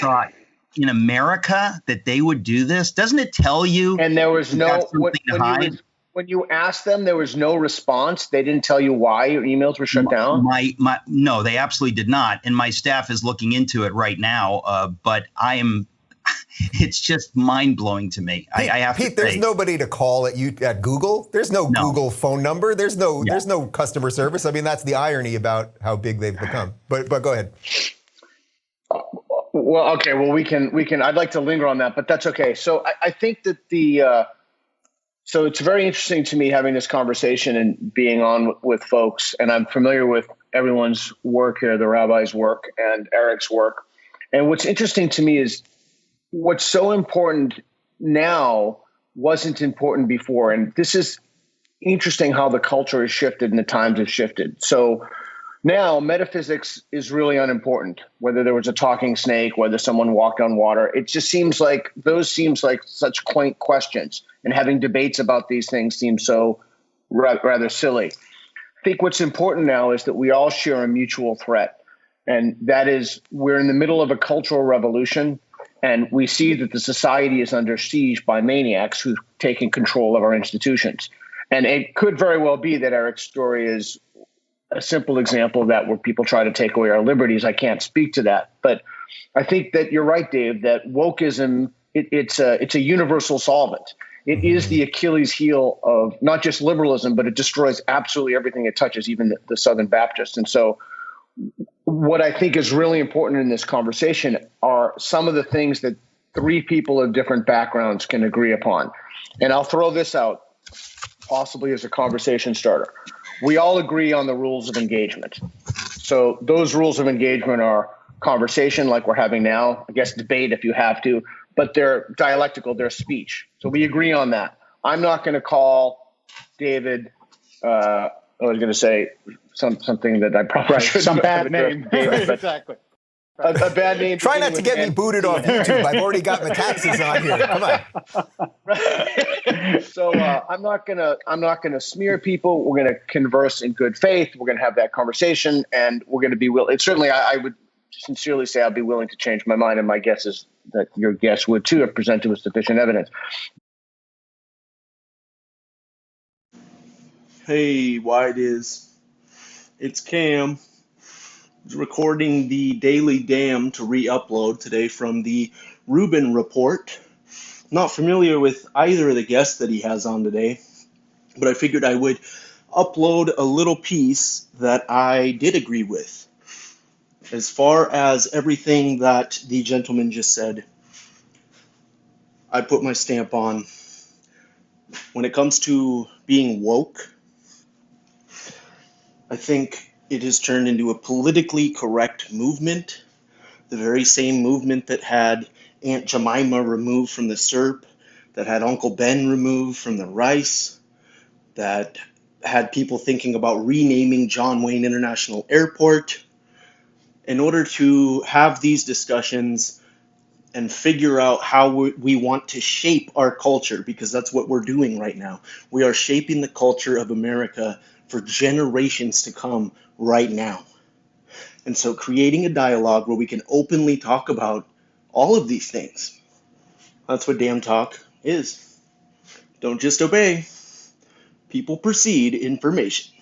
thought, in America, that they would do this? Doesn't it tell you? And there was no, when you asked them, there was no response. They didn't tell you why your emails were shut down? No, they absolutely did not. And my staff is looking into it right now. But it's just mind blowing to me. Pete, there's nobody to call at Google. There's no Google phone number. There's no customer service. I mean, that's the irony about how big they've become. But go ahead. Well, okay. Well, we can. I'd like to linger on that, but that's okay. So I think that so it's very interesting to me having this conversation and being on with folks, and I'm familiar with everyone's work here, the rabbi's work and Eric's work. And what's interesting to me is what's so important now wasn't important before. And this is interesting how the culture has shifted and the times have shifted. So now metaphysics is really unimportant, whether there was a talking snake, whether someone walked on water. It just seems like such quaint questions, and having debates about these things seems so rather silly. I think what's important now is that we all share a mutual threat, and that is we're in the middle of a cultural revolution, and we see that the society is under siege by maniacs who've taken control of our institutions. And it could very well be that Eric's story is a simple example of that, where people try to take away our liberties. I can't speak to that, but I think that you're right, Dave, that wokeism, it's a universal solvent. It is the Achilles heel of not just liberalism, but it destroys absolutely everything it touches, even the Southern Baptists. And so what I think is really important in this conversation are some of the things that three people of different backgrounds can agree upon. And I'll throw this out possibly as a conversation starter. We all agree on the rules of engagement. So those rules of engagement are conversation like we're having now, I guess debate if you have to, but they're dialectical, they're speech. So we agree on that. I'm not going to call David, I was going to say something that I probably should some bad name. David, Exactly. A bad name. Try not to get me booted off YouTube. I've already got my taxes on here. Come on. So I'm not gonna smear people. We're gonna converse in good faith. We're gonna have that conversation, and we're gonna be willing. Certainly, I would sincerely say I'd be willing to change my mind, and my guess is that your guest would too, if presented with sufficient evidence. Hey, White it's Cam. Recording the Daily Dam to re-upload today from the Rubin Report. Not familiar with either of the guests that he has on today, but I figured I would upload a little piece that I did agree with. As far as everything that the gentleman just said, I put my stamp on. When it comes to being woke, I think it has turned into a politically correct movement, the very same movement that had Aunt Jemima removed from the SERP, that had Uncle Ben removed from the rice, that had people thinking about renaming John Wayne International Airport. In order to have these discussions and figure out how we want to shape our culture, because that's what we're doing right now. We are shaping the culture of America for generations to come right now. And so creating a dialogue where we can openly talk about all of these things. That's what Damn Talk is. Don't just obey. People precede information.